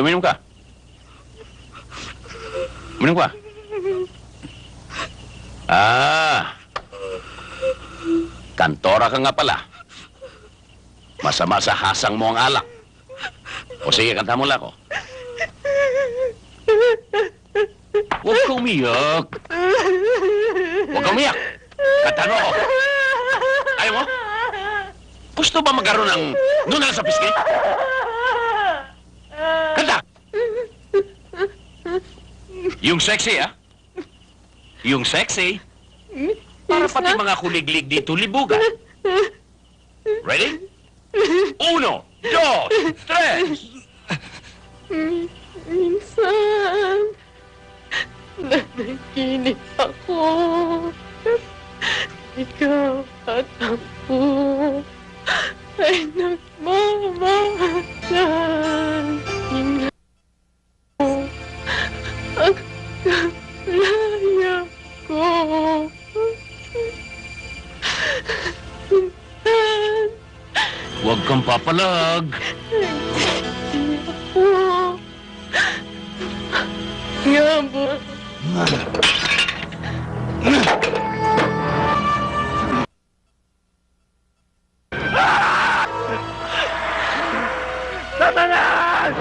Uminom ka. Uminom ka. Kantora ka nga pala. Masama sa hasang mo ang alak. O sige, kanta mo lang ako. Huwag ka umiyak. Huwag ka umiyak. Kanta mo ako. Ayaw mo? Gusto ba magkaroon ng nunal sa pisngi? Kanta! Yung sexy, ha? Yung sexy. Para pati mga kuliglig dito libugan. Ready? 1, 2, 3. Minsan, nanaginip ako. Ikaw at ako ay nagmamahalan. At kalaya ko. Minsan, Huwag kang papalag. hindi ako. Nga ba? Satanas!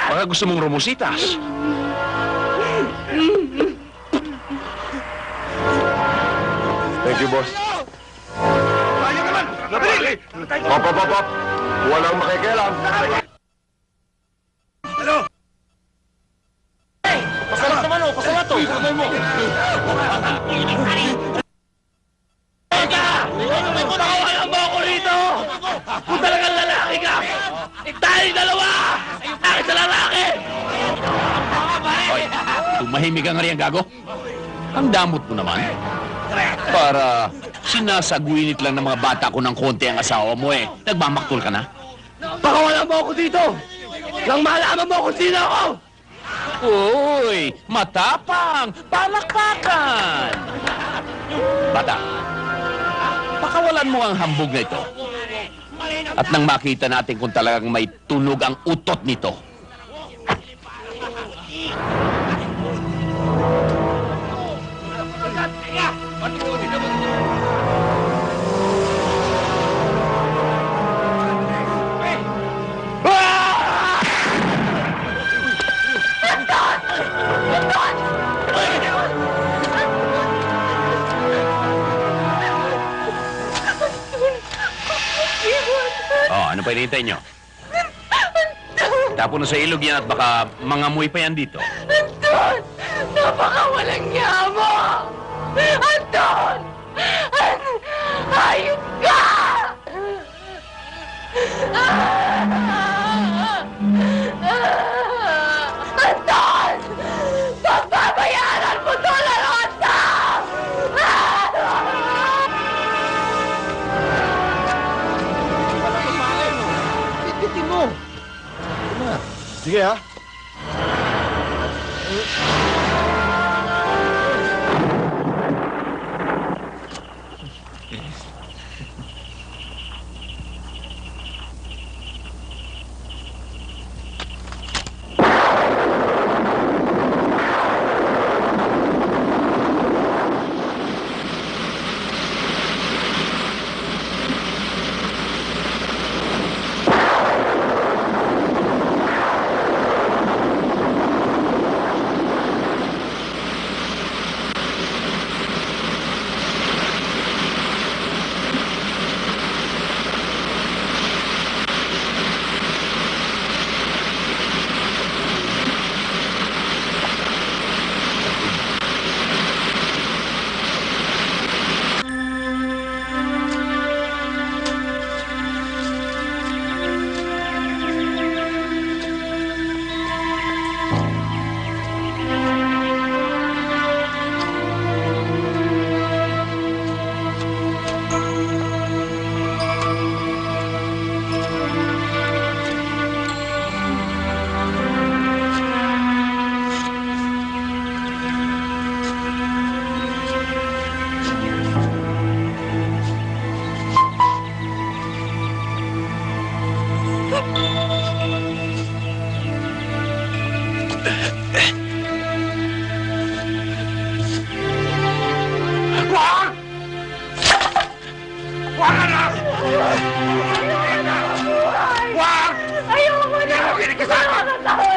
Baka gusto mong rumusitas. Thank you, boss. Kaya naman! Hop. Walang makikialam. Ano? Pasalat naman o, pasalat o. Sabay mo. Pakawalan mo ako rito! Kung talagang lalaki ka, tayo dalawa! Akin sa lalaki! Hoy, tumahimik ka nga riyan, gago. Ang damot mo naman. Para sinasaguinit lang ng mga bata ko ng konti ang asawa mo eh. Nagmamaktol ka na? Pakawalan mo ako dito. Nang malaman mo kung sino ako. Uy, matapang! Palakpakan! Bata, pakawalan mo ang hambog na ito. At nang makita natin kung talagang may tunog ang utot nito. Ano pa hinihintay nyo? Tapo na sa ilog yan at baka mangamoy pa yan dito. Anton! Napakawalang niya mo! Anton! Hayop ka! Anton! Pagbabayaran mo to lahat na! Sige, ha? sa akin!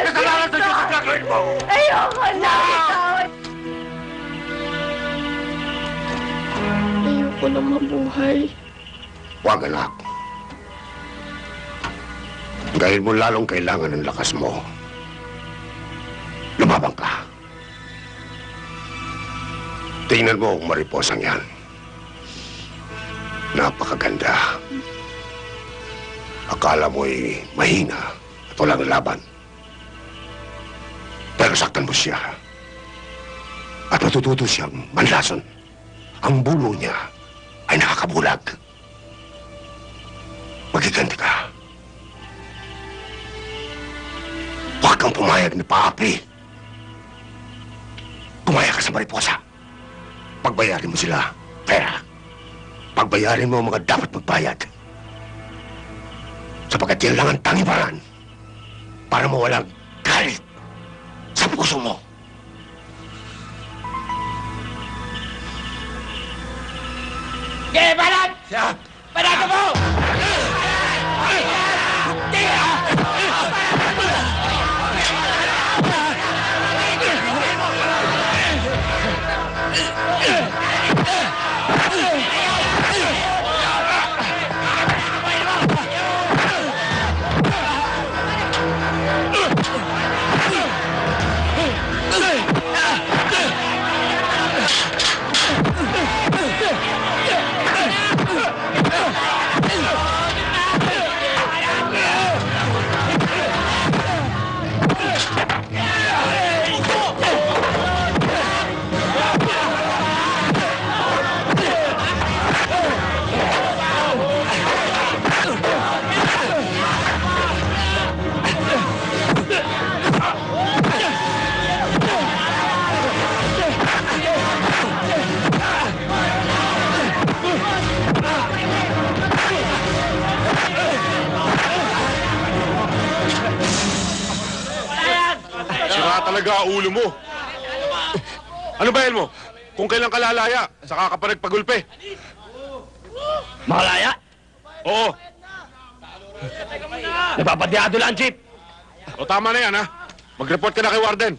Kasalanan sa Diyos ang gagawin mo! Ayoko na! Ayoko na mabuhay. Huwag, anak. Dahil mo lalong kailangan ng lakas mo. Lumabang ka. Tingnan mo ang mariposang yan. Napakaganda. Akala mo'y mahina at walang laban. Pero saktan mo siya. At matututo siyang manlason. Ang bulo niya ay nakakabulag. Magiganti ka. Huwag kang pumayag na paapi. Gumaya ka sa mariposa. Pagbayarin mo sila, pera. Pagbayarin mo ang mga dapat magbayad. Sapagkat yan lang ang tanging paraan para mawalang galit sa puso mo. Okay, banat! Banat mo! Sira talaga ulo mo. Ano ba yan mo? Kung kailan ka lalaya, saka ka pa nagpagulpe. Makalaya? Oo. Napapadyado lang, Chief. O tama na yan, ha? Mag-report ka na kay Warden.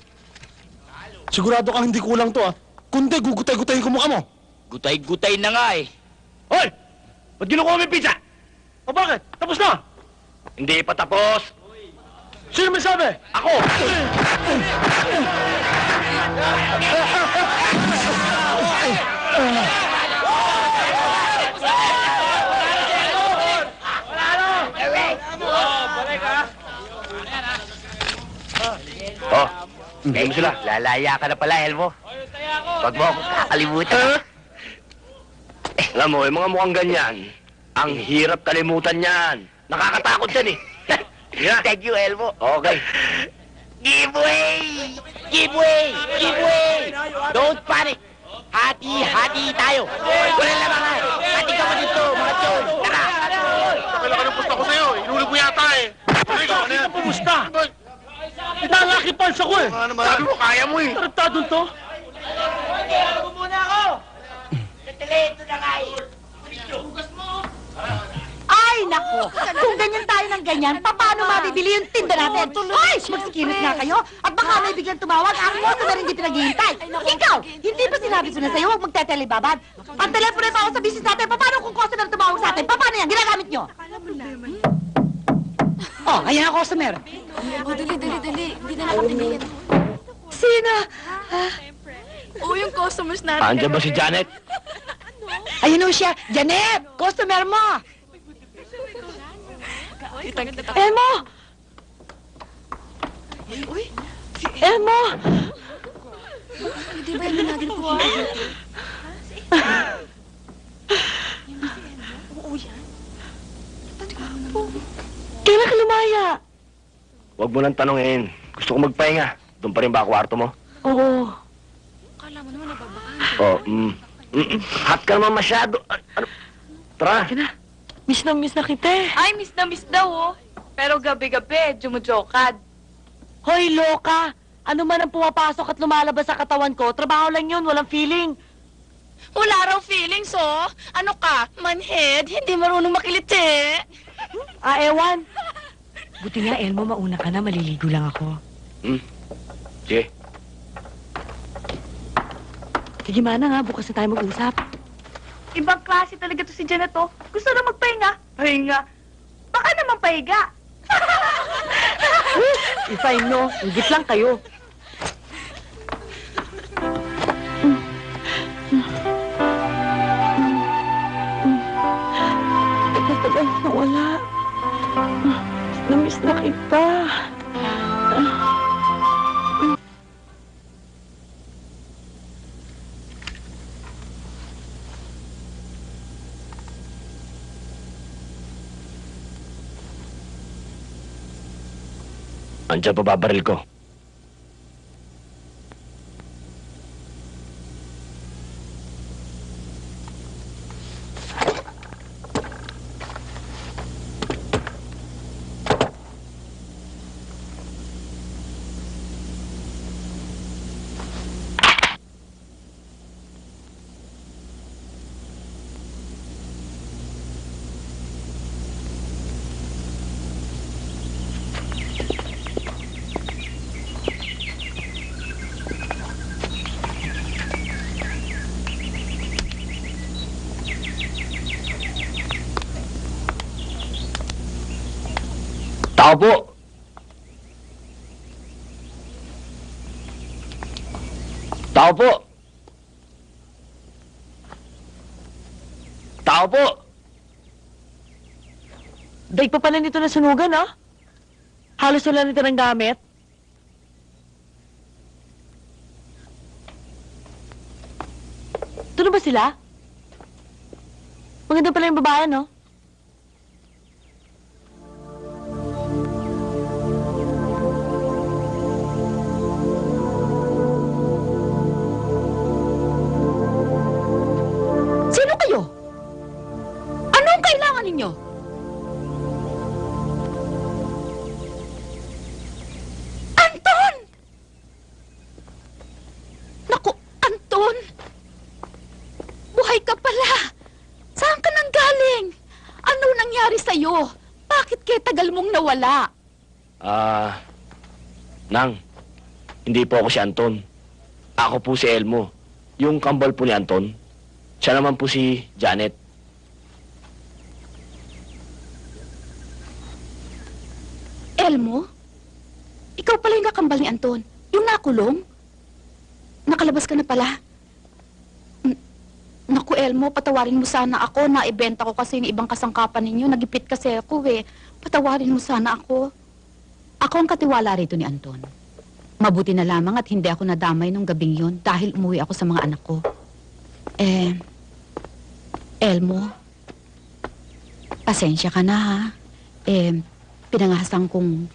Sigurado kang hindi kulang to, ah. Kundi, gugutay-gutayin ko mukha mo. Gutay-gutay na nga eh. Hoy! Ba't ginukuha mo yung pizza? O bakit? Tapos na! Hindi pa tapos. Sino may sabi? Ako! Oh, hindi mo sila. Lalaya ka na pala, Elmo. Huwag mo ako kakalimutan. Alam mo, yung mga mukhang ganyan, ang hirap kalimutan yan. Nakakatakot yan eh. Yeah. Thank you, Elmo. Okay. Giveaway! Giveaway! Giveaway! Don't panic! Hati-hati tayo! Wala lamangan! Hati ka mo dito, mga chon! Tara! Kailan ng pusta ko sa'yo? Inulog mo yata eh. Bakit ka pumusta? Italaki pals ako eh! Sabi mo, kaya mo eh. Tarantadon to? Ay, nako! Kung ganyan tayo ng ganyan, paano mabibili yung tinda natin? Ay, magsikilos nga kayo. At baka may biglang tumawag, ako ko na rin hindi pinaghihintay. Ikaw, hindi ba sinabi ko na sa'yo, huwag magtetelebabad? Ang telepono pa ako sa business natin, paano kung customer tumawag sa atin? Paano yan? Ginagamit nyo? Oh, ayan ang customer. Oh, dali. Hindi na nakatingin. Sino? Oo, yung customers natin. Andiyan ba si Janet? Ayun o siya. Janet, customer mo. Kitang-kita. Elmo! Uy, Elmo! hindi ba yan natin po? Kailan ka lumaya? Huwag mo nang tanongin. Gusto ko magpahinga. Doon pa rin ba kwarto mo? Oo. Kala mo naman nababakante. Oh, hot ka naman masyado. Ano? Tara. Miss na kita eh. Ay, miss na miss daw, oh. Pero gabi-gabi, jumujokad. Hoy, loka! Ano man ang pumapasok at lumalabas sa katawan ko, trabaho lang yun, walang feeling. Wala raw feelings, oh. Ano ka, manhead, hindi marunong makiliti. Ah, ewan. Buti nga, Elmo, mauna ka na. Maliligo lang ako. Sige. Sige, Mana nga. Bukas na tayo mag-usap. Ibang klase talaga to si Janet, oh. Gusto na magpahinga. Pahinga. Baka naman pahiga. Ifay, no? Higit lang kayo. Tagal na wala. Namiss na kita. Andiyan pa babaril ko. Tao po! Tao po! Tao po! Daig pa pala nito na sunugan, ah. Halos wala nito ng gamit. Ito na ba sila? Maganda pala yung babae, no? Sino kayo? Anong kailangan ninyo? Anton! Naku, Anton! Buhay ka pala! Saan ka nang galing? Ano nangyari sa'yo? Bakit kaya tagal mong nawala? Nang, hindi po ako si Anton. Ako po si Elmo. Yung kambal po ni Anton. Siya naman po si Janet. Elmo? Ikaw pala yung kakambal ni Anton. Yung nakulong? Nakalabas ka na pala. Naku, Elmo, patawarin mo sana ako. Naibenta ko kasi yung ibang kasangkapan ninyo. Nagipit kasi ako eh. Patawarin mo sana ako. Ako ang katiwala rito ni Anton. Mabuti na lamang at hindi ako nadamay nung gabing yon dahil umuwi ako sa mga anak ko. Elmo, pasensya ka na ha. Pinangasang kong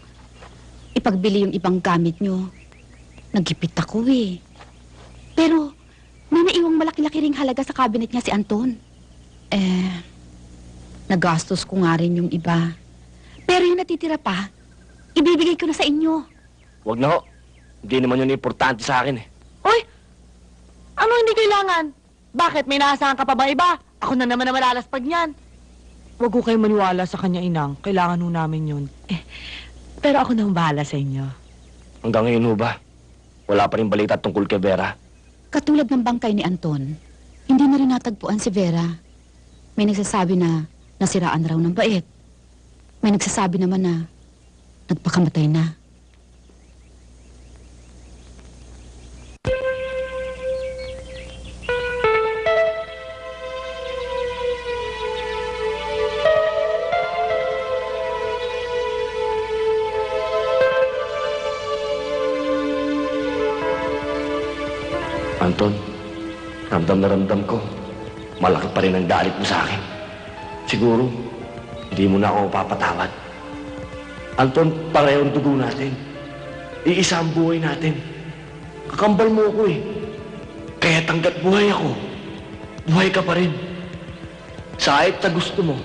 ipagbili yung ibang gamit nyo. Nagipit ako eh. Pero may naiwang malaki-laki ring halaga sa cabinet niya si Anton. Nagastos ko nga rin yung iba. Pero yung natitira pa, ibibigay ko na sa inyo. Wag na ho. Hindi naman yun importante sa akin eh. Oy! Ano hindi kailangan? Bakit? May naasahan ka pa ba iba? Ako na naman na malalaspag niyan. Huwag ko kayo maniwala sa kanya, Inang. Kailangan ho namin yun. Pero ako nang bahala sa inyo. Hanggang ngayon ho ba? Wala pa rin balita tungkol kay Vera. Katulad ng bangkay ni Anton, hindi na rin natagpuan si Vera. May nagsasabi na nasiraan raw ng bait. May nagsasabi naman na nagpakamatay na. Anton, ramdam na ramdam ko. Malaki pa rin ang galit mo sa akin. Siguro, hindi mo na ako mapapatawad. Anton, parehong dugo natin. Iisa ang buhay natin. Kakambal mo ako eh. Kaya hanggat buhay ako, buhay ka pa rin. Sa kahit na gusto mo,